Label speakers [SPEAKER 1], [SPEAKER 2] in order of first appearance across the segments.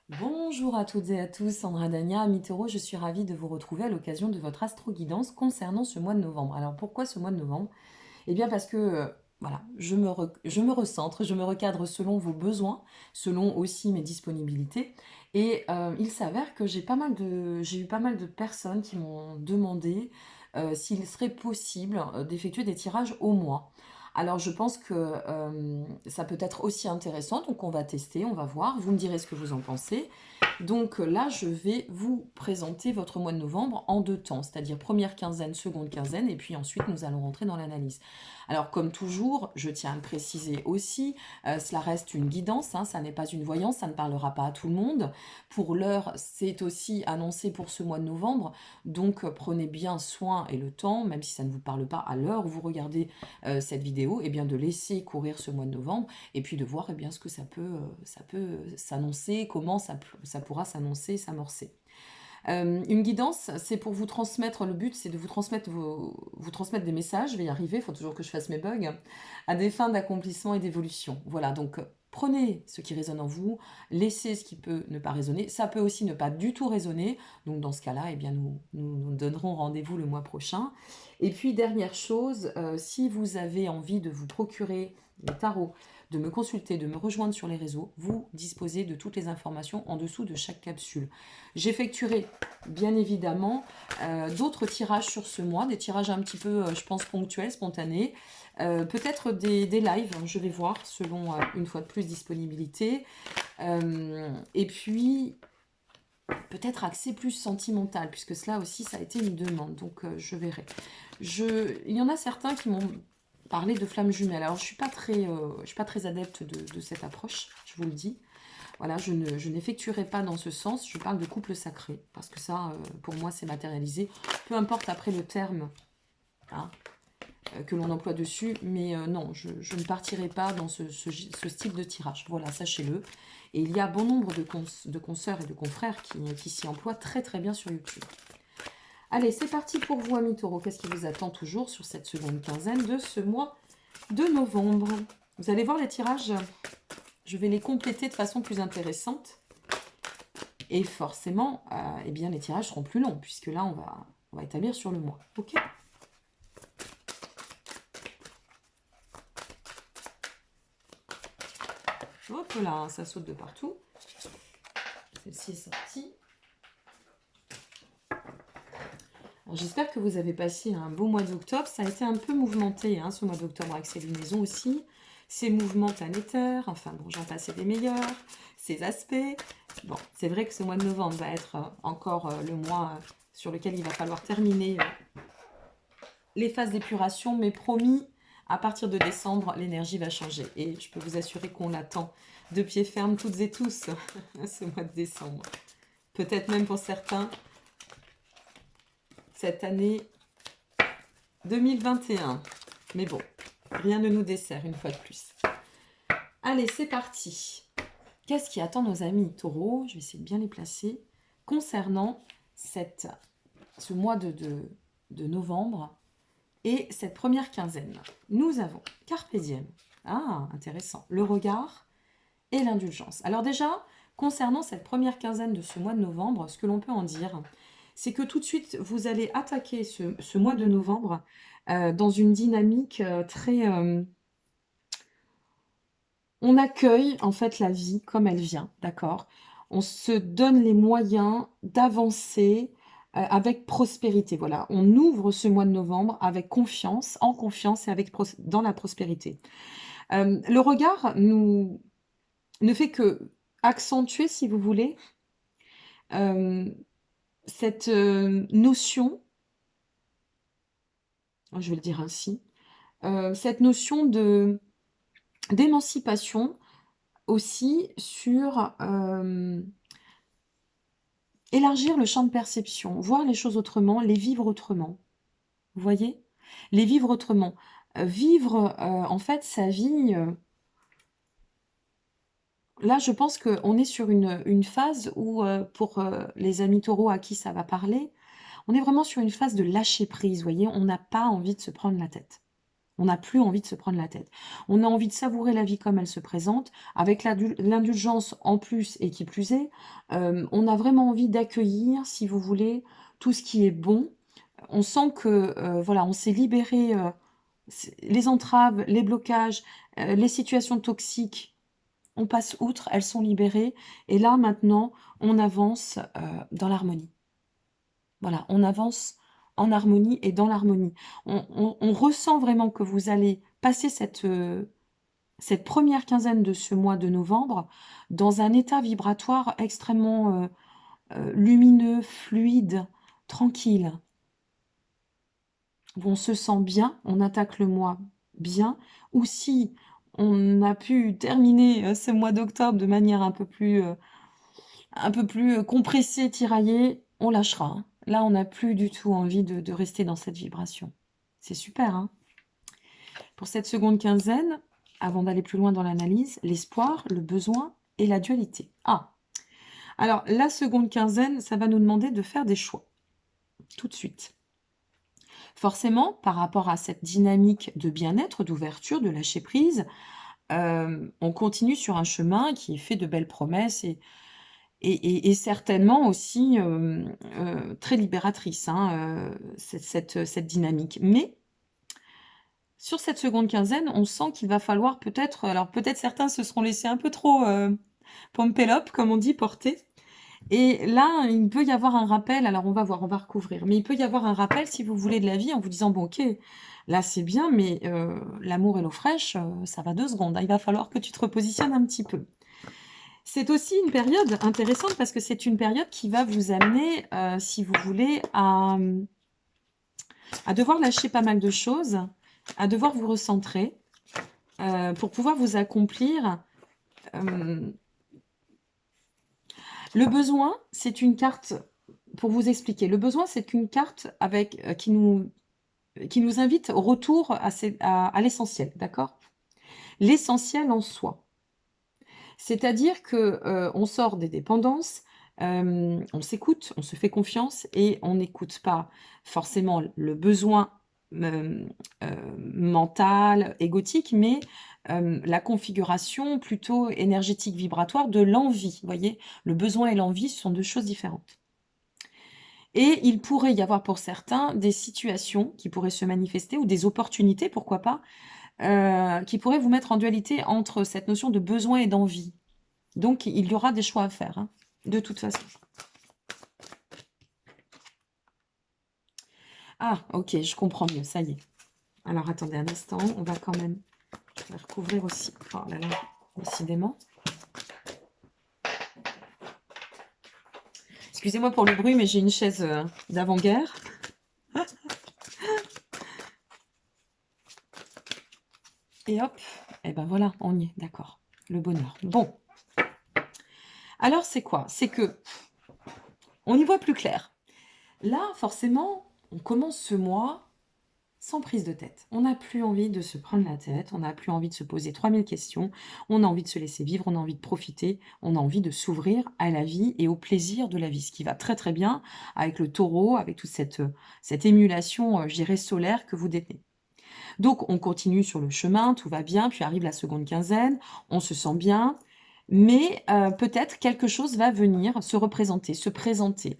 [SPEAKER 1] Bonjour à toutes et à tous, Sandra Dania, Ami Taureau, je suis ravie de vous retrouver à l'occasion de votre astro-guidance concernant ce mois de novembre. Alors pourquoi ce mois de novembre? Eh bien parce que voilà, je me recentre, je me recadre selon vos besoins, selon aussi mes disponibilités. Et il s'avère que j'ai eu pas mal de personnes qui m'ont demandé s'il serait possible d'effectuer des tirages au mois. Alors je pense que ça peut être aussi intéressant, donc on va tester, on va voir, vous me direz ce que vous en pensez. Donc là, je vais vous présenter votre mois de novembre en deux temps, c'est-à-dire première quinzaine, seconde quinzaine, et puis ensuite nous allons rentrer dans l'analyse. Alors comme toujours, je tiens à le préciser aussi, cela reste une guidance, hein, ça n'est pas une voyance, ça ne parlera pas à tout le monde. Pour l'heure, c'est aussi annoncé pour ce mois de novembre, donc prenez bien soin et le temps, même si ça ne vous parle pas à l'heure où vous regardez cette vidéo, eh bien de laisser courir ce mois de novembre et puis de voir eh bien, ce que ça peut s'annoncer, comment ça pourra s'annoncer, s'amorcer. Une guidance, c'est pour vous transmettre, le but c'est de vous transmettre des messages, je vais y arriver, il faut toujours que je fasse mes bugs, à des fins d'accomplissement et d'évolution. Voilà, donc prenez ce qui résonne en vous, laissez ce qui peut ne pas résonner, ça peut aussi ne pas du tout résonner, donc dans ce cas-là, eh bien nous donnerons rendez-vous le mois prochain. Et puis dernière chose, si vous avez envie de vous procurer les tarots, de me consulter, de me rejoindre sur les réseaux, vous disposez de toutes les informations en dessous de chaque capsule. J'effectuerai bien évidemment d'autres tirages sur ce mois, des tirages un petit peu, je pense, ponctuels, spontanés. Peut-être des lives, je vais voir, selon une fois de plus disponibilité. Et puis, peut-être accès plus sentimental, puisque cela aussi, ça a été une demande, donc je verrai. Il y en a certains qui m'ont parlé de flammes jumelles. Alors, je ne suis pas très adepte de cette approche, je vous le dis. Voilà, je n'effectuerai pas dans ce sens, je parle de couple sacré, parce que ça, pour moi, c'est matérialisé. Peu importe après le terme hein, que l'on emploie dessus, mais non, je ne partirai pas dans ce style de tirage. Voilà, sachez-le. Et il y a bon nombre de consoeurs et de confrères qui s'y emploient très très bien sur YouTube. Allez, c'est parti pour vous, amis taureaux. Qu'est-ce qui vous attend toujours sur cette seconde quinzaine de ce mois de novembre? Vous allez voir les tirages, je vais les compléter de façon plus intéressante. Et forcément, eh bien, les tirages seront plus longs, puisque là, on va établir sur le mois. Ok. Hop là, ça saute de partout. Celle-ci est sortie. J'espère que vous avez passé un beau mois d'octobre. Ça a été un peu mouvementé, hein, ce mois d'octobre, avec ses lunaisons aussi. Ses mouvements planétaires, enfin bon, j'en passais des meilleurs. Ses aspects. Bon, c'est vrai que ce mois de novembre va être encore le mois sur lequel il va falloir terminer les phases d'épuration, mais promis, à partir de décembre, l'énergie va changer. Et je peux vous assurer qu'on l'attend de pied ferme toutes et tous ce mois de décembre. Peut-être même pour certains, cette année 2021. Mais bon, rien ne nous dessert une fois de plus. Allez, c'est parti. Qu'est-ce qui attend nos amis taureaux? Je vais essayer de bien les placer. Concernant ce mois de novembre, et cette première quinzaine, nous avons Carpe Diem. Ah, intéressant. Le regard et l'indulgence. Alors déjà, concernant cette première quinzaine de ce mois de novembre, ce que l'on peut en dire, c'est que tout de suite, vous allez attaquer ce mois de novembre dans une dynamique très... on accueille en fait la vie comme elle vient, d'accord? On se donne les moyens d'avancer avec prospérité. Voilà, on ouvre ce mois de novembre avec confiance, en confiance et dans la prospérité. Le regard ne fait que accentuer, si vous voulez, cette notion, je vais le dire ainsi, cette notion d'émancipation aussi sur élargir le champ de perception, voir les choses autrement, les vivre autrement. Vous voyez? Les vivre autrement. Vivre, en fait, sa vie... là, je pense qu'on est sur une phase où, pour les amis taureaux à qui ça va parler, on est vraiment sur une phase de lâcher prise, vous voyez? On n'a pas envie de se prendre la tête. On n'a plus envie de se prendre la tête. On a envie de savourer la vie comme elle se présente, avec l'indulgence en plus et qui plus est. On a vraiment envie d'accueillir, si vous voulez, tout ce qui est bon. On sent que, voilà, on s'est libéré les entraves, les blocages, les situations toxiques. On passe outre, elles sont libérées. Et là, maintenant, on avance dans l'harmonie. Voilà, on avance en harmonie et dans l'harmonie. On ressent vraiment que vous allez passer cette première quinzaine de ce mois de novembre dans un état vibratoire extrêmement lumineux, fluide, tranquille. Où on se sent bien, on attaque le mois bien, ou si on a pu terminer ce mois d'octobre de manière un peu plus compressée, tiraillée, on lâchera, hein. Là, on n'a plus du tout envie de rester dans cette vibration. C'est super, hein. Pour cette seconde quinzaine, avant d'aller plus loin dans l'analyse, l'espoir, le besoin et la dualité. Ah, alors la seconde quinzaine, ça va nous demander de faire des choix, tout de suite. Forcément, par rapport à cette dynamique de bien-être, d'ouverture, de lâcher prise, on continue sur un chemin qui est fait de belles promesses et certainement aussi très libératrice, hein, cette dynamique. Mais sur cette seconde quinzaine, on sent qu'il va falloir peut-être, alors peut-être certains se seront laissés un peu trop pompelope, comme on dit, porter. Et là, il peut y avoir un rappel, alors on va voir, on va recouvrir, mais il peut y avoir un rappel, si vous voulez, de la vie, en vous disant, bon, ok, là c'est bien, mais l'amour et l'eau fraîche, ça va 2 secondes, hein, il va falloir que tu te repositionnes un petit peu. C'est aussi une période intéressante parce que c'est une période qui va vous amener, si vous voulez, à devoir lâcher pas mal de choses, à devoir vous recentrer pour pouvoir vous accomplir. Le besoin, c'est une carte, pour vous expliquer, le besoin, c'est une carte avec, qui nous invite au retour à l'essentiel, d'accord? L'essentiel en soi. C'est-à-dire que on sort des dépendances, on s'écoute, on se fait confiance et on n'écoute pas forcément le besoin mental, égotique, mais la configuration plutôt énergétique vibratoire de l'envie. Vous voyez, le besoin et l'envie sont 2 choses différentes. Et il pourrait y avoir pour certains des situations qui pourraient se manifester ou des opportunités, pourquoi pas, qui pourraient vous mettre en dualité entre cette notion de besoin et d'envie. Donc, il y aura des choix à faire, hein, de toute façon. Ah, ok, je comprends mieux, ça y est. Alors, attendez un instant, on va quand même... Je vais recouvrir aussi. Oh là là, décidément. Excusez-moi pour le bruit, mais j'ai une chaise d'avant-guerre. Et hop, et ben voilà, on y est, d'accord. Le bonheur. Bon. Alors, c'est quoi? C'est que on y voit plus clair. Là, forcément, on commence ce mois sans prise de tête. On n'a plus envie de se prendre la tête, on n'a plus envie de se poser 3000 questions, on a envie de se laisser vivre, on a envie de profiter, on a envie de s'ouvrir à la vie et au plaisir de la vie, ce qui va très très bien avec le taureau, avec toute cette émulation, je dirais, solaire que vous détenez. Donc, on continue sur le chemin, tout va bien, puis arrive la seconde quinzaine, on se sent bien, mais peut-être quelque chose va venir se représenter, se présenter,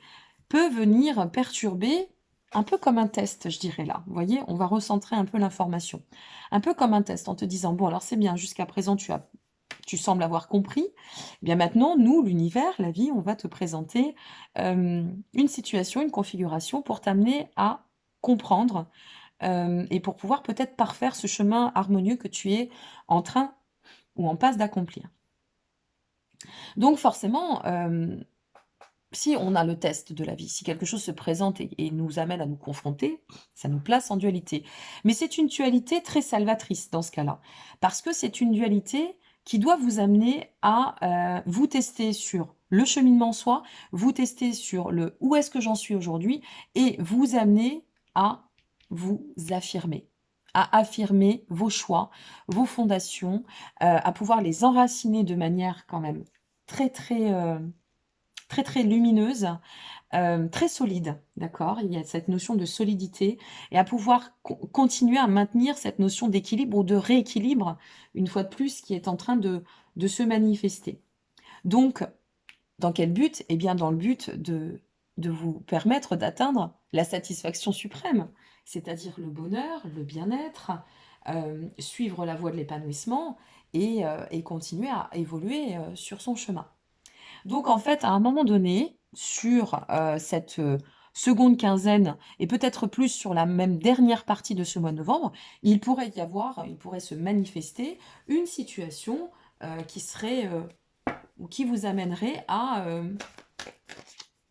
[SPEAKER 1] peut venir perturber, un peu comme un test, je dirais là. Vous voyez, on va recentrer un peu l'information. Un peu comme un test, en te disant, bon, alors c'est bien, jusqu'à présent, tu sembles avoir compris. Eh bien maintenant, nous, l'univers, la vie, on va te présenter une situation, une configuration pour t'amener à comprendre et pour pouvoir peut-être parfaire ce chemin harmonieux que tu es en train ou en passe d'accomplir. Donc forcément, si on a le test de la vie, si quelque chose se présente et nous amène à nous confronter, ça nous place en dualité. Mais c'est une dualité très salvatrice dans ce cas-là, parce que c'est une dualité qui doit vous amener à vous tester sur le cheminement en soi, vous tester sur le où est-ce que j'en suis aujourd'hui, et vous amener à vous affirmer, à affirmer vos choix, vos fondations, à pouvoir les enraciner de manière quand même très très très très lumineuse, très solide, d'accord? Il y a cette notion de solidité et à pouvoir continuer à maintenir cette notion d'équilibre ou de rééquilibre, une fois de plus, qui est en train de se manifester. Donc, dans quel but? Eh bien, dans le but de vous permettre d'atteindre la satisfaction suprême, c'est-à-dire le bonheur, le bien-être, suivre la voie de l'épanouissement et continuer à évoluer sur son chemin. Donc en fait, à un moment donné, sur cette seconde quinzaine, et peut-être plus sur la même dernière partie de ce mois de novembre, il pourrait se manifester une situation qui serait ou qui vous amènerait à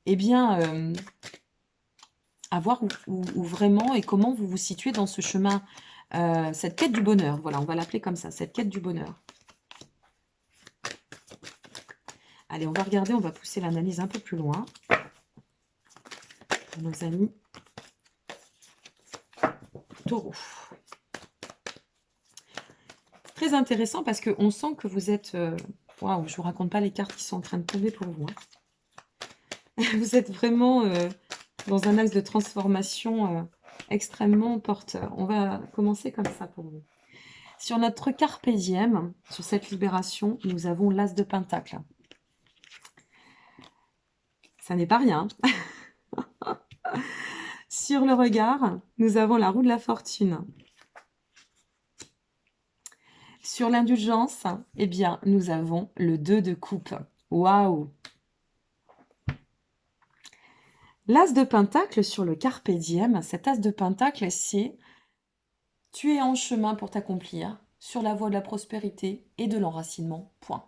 [SPEAKER 1] eh bien, à voir où vraiment et comment vous vous situez dans ce chemin, cette quête du bonheur. Voilà, on va l'appeler comme ça, cette quête du bonheur. Allez, on va regarder, on va pousser l'analyse un peu plus loin. Pour nos amis taureaux. Très intéressant parce qu'on sent que vous êtes... Waouh, je ne vous raconte pas les cartes qui sont en train de tomber pour vous. Hein. Vous êtes vraiment dans un axe de transformation extrêmement porteur. On va commencer comme ça pour vous. Sur notre carpe diem, sur cette libération, nous avons l'as de pentacle. Ça n'est pas rien. Sur le regard, nous avons la roue de la fortune. Sur l'indulgence, eh bien, nous avons le 2 de coupe. Waouh! L'as de pentacle sur le carpe diem, cet as de pentacle, c'est tu es en chemin pour t'accomplir sur la voie de la prospérité et de l'enracinement, point.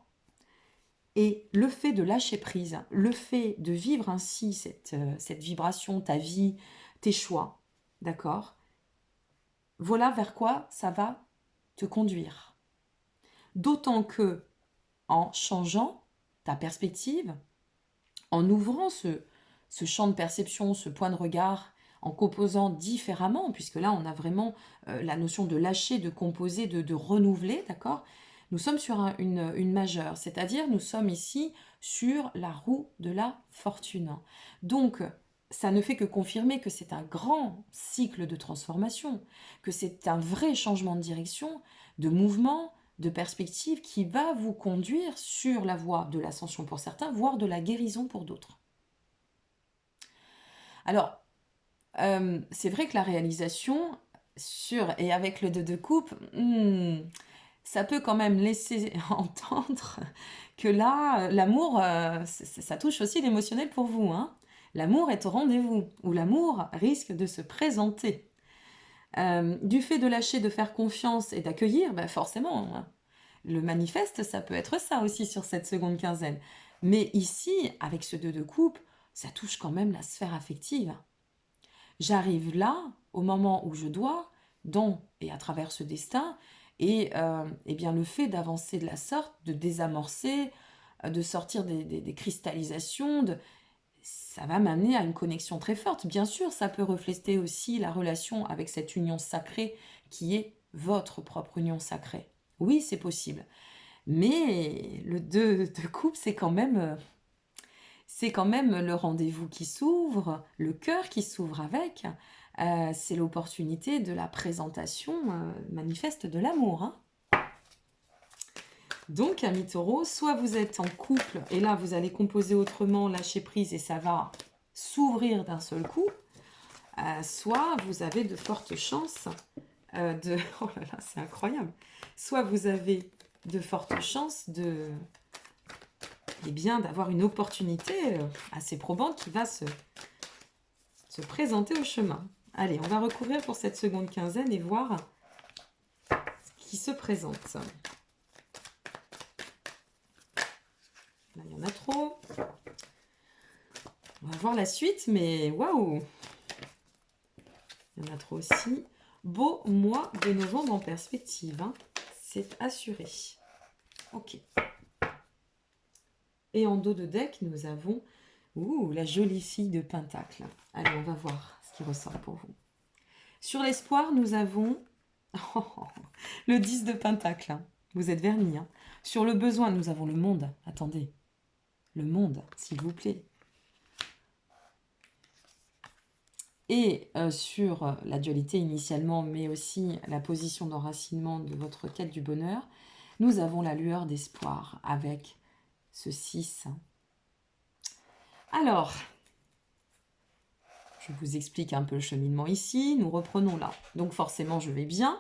[SPEAKER 1] Et le fait de lâcher prise, le fait de vivre ainsi cette vibration, ta vie, tes choix, d'accord? Voilà vers quoi ça va te conduire. D'autant que, en changeant ta perspective, en ouvrant ce champ de perception, ce point de regard, en composant différemment, puisque là on a vraiment la notion de lâcher, de composer, de renouveler, d'accord? Nous sommes sur une majeure, c'est-à-dire nous sommes ici sur la roue de la fortune. Donc, ça ne fait que confirmer que c'est un grand cycle de transformation, que c'est un vrai changement de direction, de mouvement, de perspective qui va vous conduire sur la voie de l'ascension pour certains, voire de la guérison pour d'autres. Alors, c'est vrai que la réalisation et avec le 2 de coupe, ça peut quand même laisser entendre que là, l'amour, ça touche aussi l'émotionnel pour vous. Hein. L'amour est au rendez-vous, ou l'amour risque de se présenter. Du fait de lâcher, de faire confiance et d'accueillir, ben forcément, hein, le manifeste, ça peut être ça aussi sur cette seconde quinzaine. Mais ici, avec ce 2 de coupe, ça touche quand même la sphère affective. J'arrive là, au moment où je dois, dans et à travers ce destin, et bien le fait d'avancer de la sorte, de désamorcer, de sortir des cristallisations, ça va m'amener à une connexion très forte. Bien sûr, ça peut refléter aussi la relation avec cette union sacrée qui est votre propre union sacrée. Oui, c'est possible. Mais le 2 de coupe, c'est quand même le rendez-vous qui s'ouvre, le cœur qui s'ouvre avec. C'est l'opportunité de la présentation manifeste de l'amour. Hein. Donc, amis taureaux, soit vous êtes en couple et là, vous allez composer autrement, lâcher prise et ça va s'ouvrir d'un seul coup. Soit vous avez de fortes chances de... Oh là là, c'est incroyable. Soit vous avez de fortes chances d'avoir une opportunité assez probante qui va se présenter au chemin. Allez, on va recouvrir pour cette seconde quinzaine et voir ce qui se présente. Là, il y en a trop. On va voir la suite, mais waouh! Il y en a trop aussi. Beau mois de novembre en perspective, hein. C'est assuré. Ok. Et en dos de deck, nous avons la jolie fille de Pentacle. Allez, on va voir ce qui ressort pour vous. Sur l'espoir, nous avons le 10 de Pentacle. Vous êtes vernis. Hein. Sur le besoin, nous avons le monde. Attendez. le monde, s'il vous plaît. Et sur la dualité initialement, mais aussi la position d'enracinement de votre quête du bonheur, nous avons la lueur d'espoir avec ce 6. Alors, je vous explique un peu le cheminement ici. Nous reprenons là. Donc forcément, je vais bien.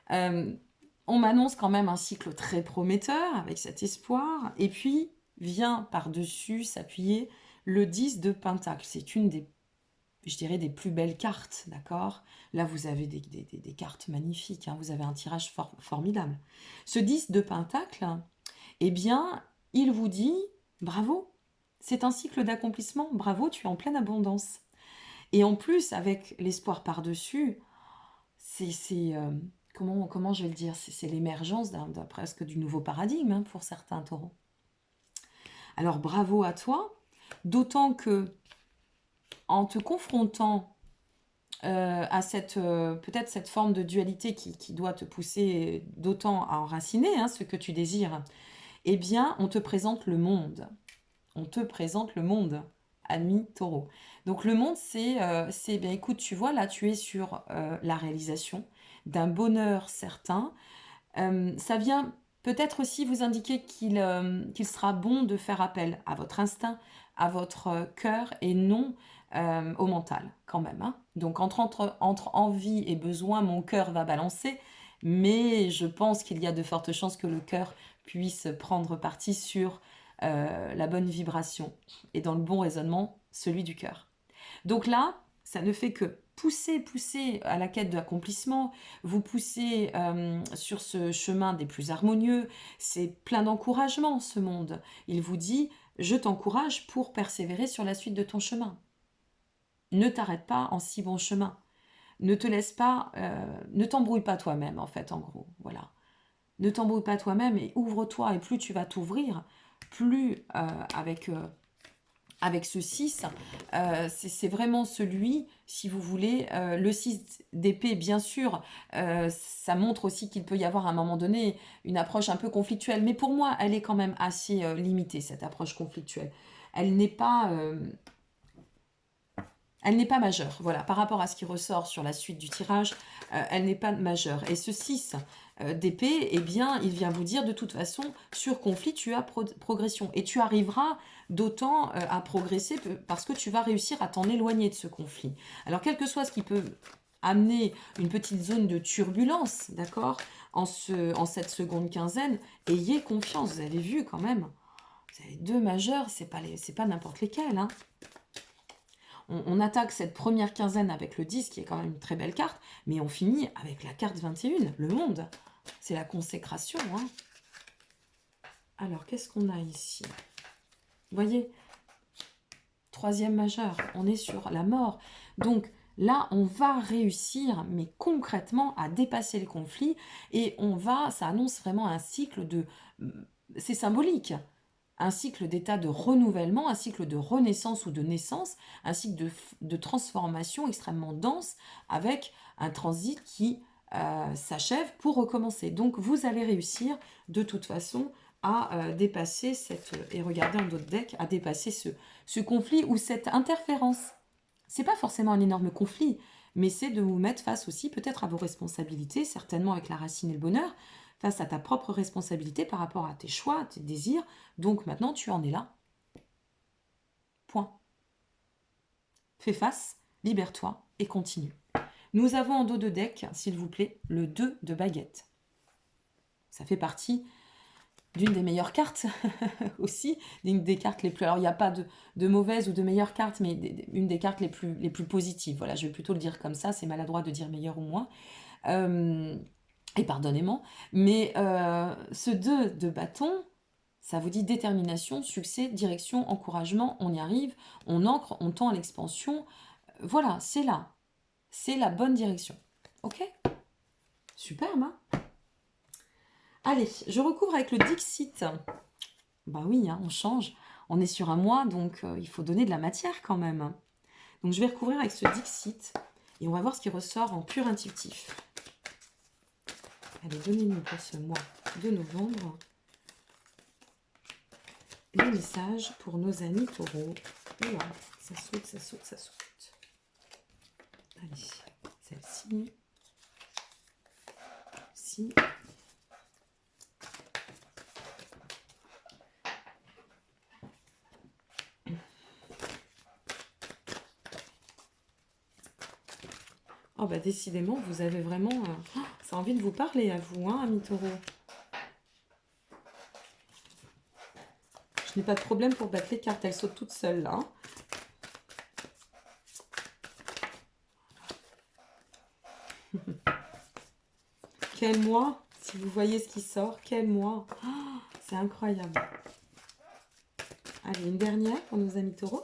[SPEAKER 1] On m'annonce quand même un cycle très prometteur avec cet espoir. Et puis, vient par-dessus s'appuyer le 10 de Pentacle. C'est une des, je dirais, des plus belles cartes, d'accord? Là, vous avez des cartes magnifiques. Hein, vous avez un tirage formidable. Ce 10 de Pentacle, eh bien, il vous dit, bravo, c'est un cycle d'accomplissement. Bravo, tu es en pleine abondance. Et en plus, avec l'espoir par-dessus, c'est comment je vais le dire, c'est l'émergence presque du nouveau paradigme hein, pour certains taureaux. Alors bravo à toi, d'autant que en te confrontant à cette peut-être cette forme de dualité qui doit te pousser d'autant à enraciner hein, ce que tu désires, eh bien on te présente le monde. On te présente le monde, ami taureau. Donc le monde, c'est, bien écoute, tu vois, là, tu es sur la réalisation d'un bonheur certain. Ça vient peut-être aussi vous indiquer qu'il sera bon de faire appel à votre instinct, à votre cœur et non au mental, quand même. Hein. Donc entre envie et besoin, mon cœur va balancer, mais je pense qu'il y a de fortes chances que le cœur puisse prendre parti sur la bonne vibration et dans le bon raisonnement, celui du cœur. Donc là, ça ne fait que pousser à la quête d'accomplissement, vous poussez sur ce chemin des plus harmonieux, c'est plein d'encouragement ce monde. Il vous dit, je t'encourage pour persévérer sur la suite de ton chemin. Ne t'arrête pas en si bon chemin. Ne te laisse pas, ne t'embrouille pas toi-même en fait, en gros, voilà. Ne t'embrouille pas toi-même et ouvre-toi. Et plus tu vas t'ouvrir, plus avec ce 6, c'est vraiment celui, si vous voulez, le 6 d'épée, bien sûr, ça montre aussi qu'il peut y avoir à un moment donné une approche un peu conflictuelle. Mais pour moi, elle est quand même assez limitée, cette approche conflictuelle. Elle n'est pas majeure, voilà, par rapport à ce qui ressort sur la suite du tirage, elle n'est pas majeure. Et ce 6 d'épée, eh bien, il vient vous dire, de toute façon, sur conflit, tu as progression. Et tu arriveras d'autant à progresser parce que tu vas réussir à t'en éloigner de ce conflit. Alors, quel que soit ce qui peut amener une petite zone de turbulence, d'accord, en cette seconde quinzaine, ayez confiance, vous avez vu quand même, vous avez 2 majeurs, c'est pas n'importe lesquels, hein. On attaque cette première quinzaine avec le 10, qui est quand même une très belle carte, mais on finit avec la carte 21, le monde. C'est la consécration. Hein. Alors, qu'est-ce qu'on a ici? Vous voyez, 3e majeur, on est sur la mort. Donc, là, on va réussir, mais concrètement, à dépasser le conflit, et ça annonce vraiment un cycle de... C'est symbolique. Un cycle d'état de renouvellement, un cycle de renaissance ou de naissance, un cycle de transformation extrêmement dense avec un transit qui s'achève pour recommencer. Donc vous allez réussir de toute façon à dépasser et regardez en d'autres decks, à dépasser ce conflit ou cette interférence. C'est pas forcément un énorme conflit, mais c'est de vous mettre face aussi peut-être à vos responsabilités, certainement avec la racine et le bonheur, face à ta propre responsabilité par rapport à tes choix, à tes désirs. Donc maintenant, tu en es là. Point. Fais face, libère-toi et continue. Nous avons en dos de deck, s'il vous plaît, le 2 de baguette. Ça fait partie d'une des meilleures cartes aussi, d'une des cartes les plus... Alors, il n'y a pas de mauvaises ou de meilleures cartes, mais une des cartes les plus positives. Voilà, je vais plutôt le dire comme ça, c'est maladroit de dire meilleur ou moins. Et pardonnez-moi, mais ce 2 de bâton, ça vous dit détermination, succès, direction, encouragement, on y arrive, on ancre, on tend à l'expansion. Voilà, c'est là. C'est la bonne direction. Ok? Superbe, hein? Allez, je recouvre avec le Dixit. Bah oui, hein, on change. On est sur un mois, donc il faut donner de la matière quand même. Donc je vais recouvrir avec ce Dixit et on va voir ce qui ressort en pur intuitif. Allez, donnez-nous pour ce mois de novembre les messages pour nos amis taureaux. Oula, ça saute, ça saute, ça saute. Allez, celle-ci. Ci. Oh bah décidément, vous avez vraiment... ça a envie de vous parler à vous, hein, amis taureaux. Je n'ai pas de problème pour battre les cartes, elles sautent toutes seules là. Quel mois, si vous voyez ce qui sort, quel mois. Oh, c'est incroyable. Allez, une dernière pour nos amis taureaux.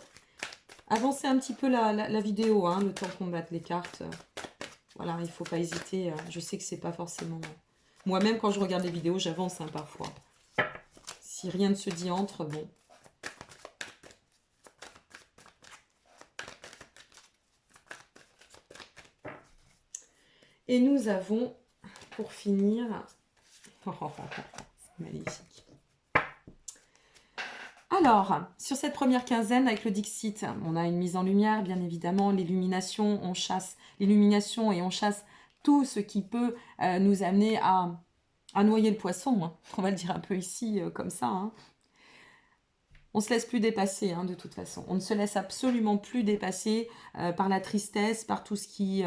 [SPEAKER 1] Avancez un petit peu la vidéo, hein, le temps qu'on batte les cartes. Voilà, il ne faut pas hésiter. Je sais que c'est pas forcément... Moi-même, quand je regarde les vidéos, j'avance hein, parfois. Si rien ne se dit entre, bon. Et nous avons, pour finir... c'est magnifique. Alors, sur cette première quinzaine, avec le Dixit, on a une mise en lumière, bien évidemment, l'illumination, on chasse l'illumination et on chasse tout ce qui peut nous amener à noyer le poisson, hein. On va le dire un peu ici, comme ça. Hein. On ne se laisse plus dépasser, hein, de toute façon. On ne se laisse absolument plus dépasser par la tristesse, par tout ce qui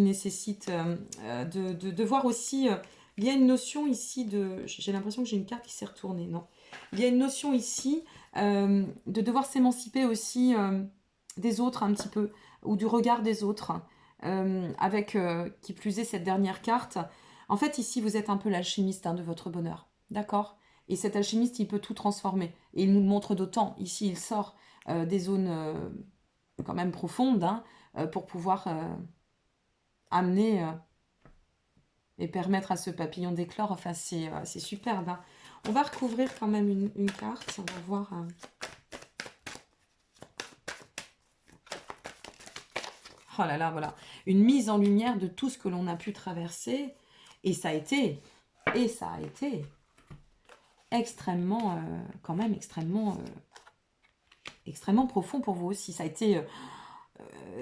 [SPEAKER 1] nécessite de voir aussi... il y a une notion ici de... J'ai l'impression que j'ai une carte qui s'est retournée, non. Il y a une notion ici de devoir s'émanciper aussi des autres un petit peu, ou du regard des autres, avec, qui plus est, cette dernière carte. En fait, ici, vous êtes un peu l'alchimiste hein, de votre bonheur, d'accord? Et cet alchimiste, il peut tout transformer. Et il nous le montre d'autant. Ici, il sort des zones quand même profondes hein, pour pouvoir amener et permettre à ce papillon d'éclore. Enfin, c'est superbe. Hein. On va recouvrir quand même une carte. On va voir... Oh là là, voilà. Une mise en lumière de tout ce que l'on a pu traverser. Et ça a été extrêmement, quand même, extrêmement profond pour vous aussi. Ça a été...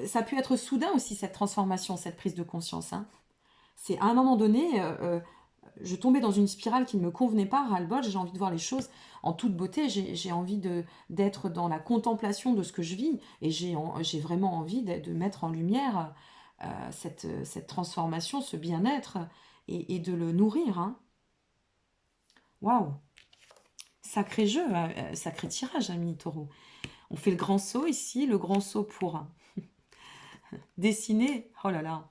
[SPEAKER 1] ça a pu être soudain aussi, cette transformation, cette prise de conscience. Hein. C'est à un moment donné... je tombais dans une spirale qui ne me convenait pas, ras-le-bol, j'ai envie de voir les choses en toute beauté, j'ai envie d'être dans la contemplation de ce que je vis, et j'ai vraiment envie de mettre en lumière cette transformation, ce bien-être, et de le nourrir. Hein. Waouh! Sacré jeu, sacré tirage, amis taureau. On fait le grand saut ici, le grand saut pour dessiner. Oh là là,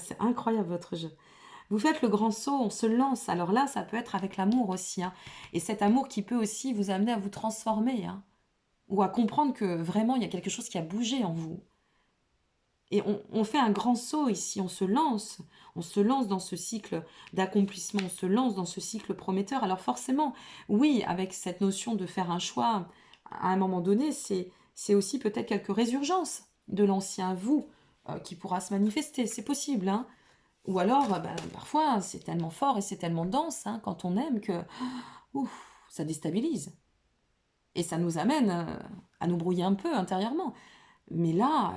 [SPEAKER 1] c'est incroyable votre jeu. Vous faites le grand saut, on se lance. Alors là, ça peut être avec l'amour aussi. Hein. Et cet amour qui peut aussi vous amener à vous transformer. Hein. Ou à comprendre que vraiment, il y a quelque chose qui a bougé en vous. Et on fait un grand saut ici, on se lance dans ce cycle d'accomplissement, on se lance dans ce cycle prometteur. Alors forcément, oui, avec cette notion de faire un choix, à un moment donné, c'est aussi peut-être quelques résurgences de l'ancien vous qui pourra se manifester, c'est possible, hein. Ou alors, ben, parfois, c'est tellement fort et c'est tellement dense hein, quand on aime que ouf, ça déstabilise. Et ça nous amène à nous brouiller un peu intérieurement. Mais là,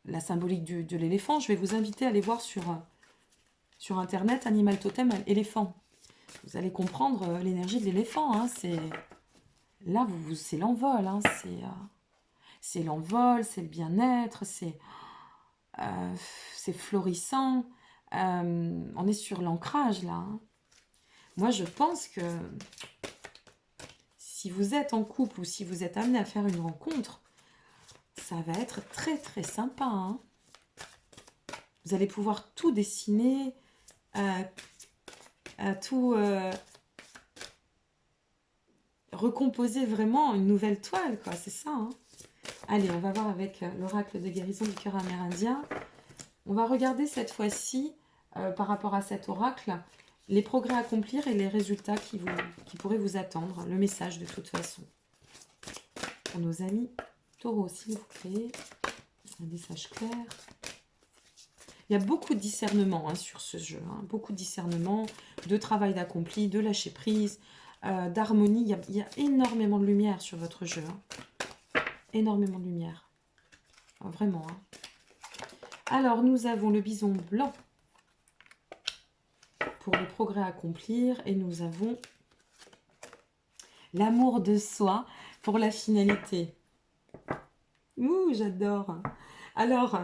[SPEAKER 1] la symbolique de l'éléphant, je vais vous inviter à aller voir sur Internet, Animal Totem éléphant. Vous allez comprendre l'énergie de l'éléphant. Hein, là, c'est l'envol. Hein, c'est l'envol, c'est le bien-être, c'est florissant. On est sur l'ancrage là. Hein. Moi, je pense que si vous êtes en couple ou si vous êtes amené à faire une rencontre, ça va être très très sympa. Hein. Vous allez pouvoir tout dessiner, tout recomposer vraiment une nouvelle toile, quoi. C'est ça. Hein. Allez, on va voir avec l'oracle de guérison du cœur amérindien. On va regarder cette fois-ci, par rapport à cet oracle, les progrès à accomplir et les résultats qui pourraient vous attendre. Le message de toute façon. Pour nos amis taureaux, s'il vous plaît. Un message clair. Il y a beaucoup de discernement hein, sur ce jeu. Hein. Beaucoup de discernement, de travail d'accompli, de lâcher prise. d'harmonie. Il y a énormément de lumière sur votre jeu. Hein. Énormément de lumière. Vraiment. Hein. Alors, nous avons le bison blanc pour le progrès à accomplir. Et nous avons l'amour de soi pour la finalité. Ouh, j'adore. Alors,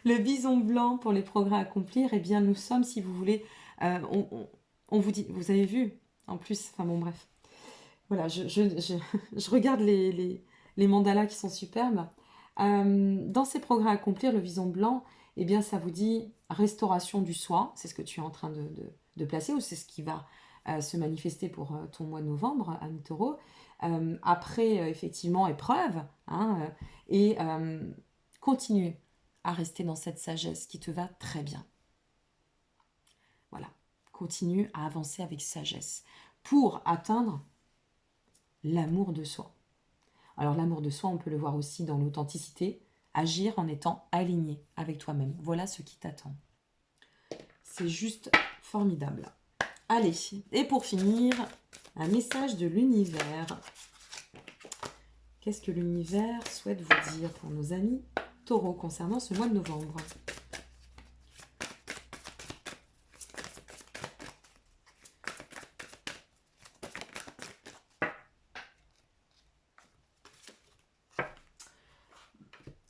[SPEAKER 1] le bison blanc pour les progrès à accomplir, eh bien, nous sommes, si vous voulez, on vous dit, vous avez vu, en plus, enfin bon, bref. Voilà, je regarde les mandalas qui sont superbes. Dans ces progrès à accomplir, le bison blanc, eh bien, ça vous dit restauration du soi, c'est ce que tu es en train de placer, ou c'est ce qui va se manifester pour ton mois de novembre, ami Taureau. Après, effectivement, épreuve, hein, et continue à rester dans cette sagesse qui te va très bien. Voilà, continue à avancer avec sagesse pour atteindre l'amour de soi. Alors l'amour de soi, on peut le voir aussi dans l'authenticité, agir en étant aligné avec toi-même. Voilà ce qui t'attend. C'est juste formidable. Allez, et pour finir, un message de l'univers. Qu'est-ce que l'univers souhaite vous dire pour nos amis Taureaux concernant ce mois de novembre?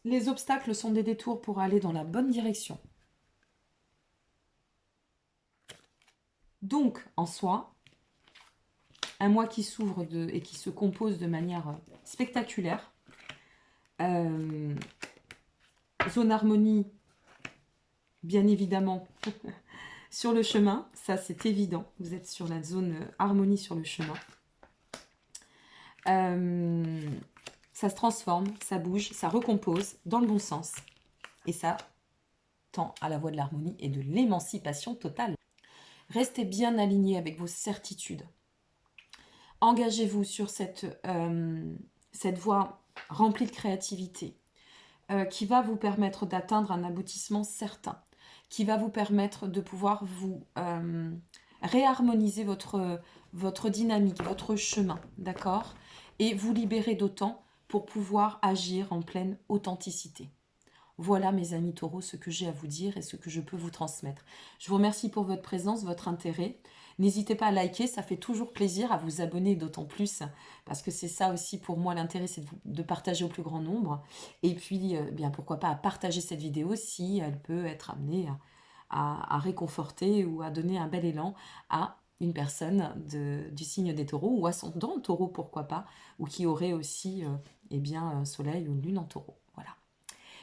[SPEAKER 1] Les obstacles sont des détours pour aller dans la bonne direction. Donc, en soi, un mois qui s'ouvre et qui se compose de manière spectaculaire. Zone harmonie, bien évidemment, sur le chemin. Ça, c'est évident. Vous êtes sur la zone harmonie sur le chemin. Ça se transforme, ça bouge, ça recompose dans le bon sens. Et ça tend à la voie de l'harmonie et de l'émancipation totale. Restez bien alignés avec vos certitudes. Engagez-vous sur cette voie remplie de créativité qui va vous permettre d'atteindre un aboutissement certain, qui va vous permettre de pouvoir vous réharmoniser votre dynamique, votre chemin, d'accord? Et vous libérer d'autant pour pouvoir agir en pleine authenticité. Voilà mes amis taureaux, ce que j'ai à vous dire et ce que je peux vous transmettre. Je vous remercie pour votre présence, votre intérêt. N'hésitez pas à liker, ça fait toujours plaisir, à vous abonner d'autant plus, parce que c'est ça aussi pour moi l'intérêt, c'est de partager au plus grand nombre. Et puis, bien pourquoi pas à partager cette vidéo si elle peut être amenée à réconforter ou à donner un bel élan à une personne du signe des taureaux ou ascendant taureau, pourquoi pas, ou qui aurait aussi soleil ou lune en taureau. Voilà.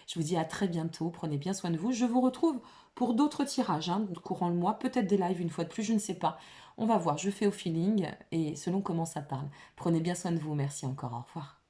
[SPEAKER 1] Je vous dis à très bientôt, prenez bien soin de vous. Je vous retrouve pour d'autres tirages, courant le mois, peut-être des lives une fois de plus, je ne sais pas. On va voir, je fais au feeling et selon comment ça parle. Prenez bien soin de vous, merci encore, au revoir.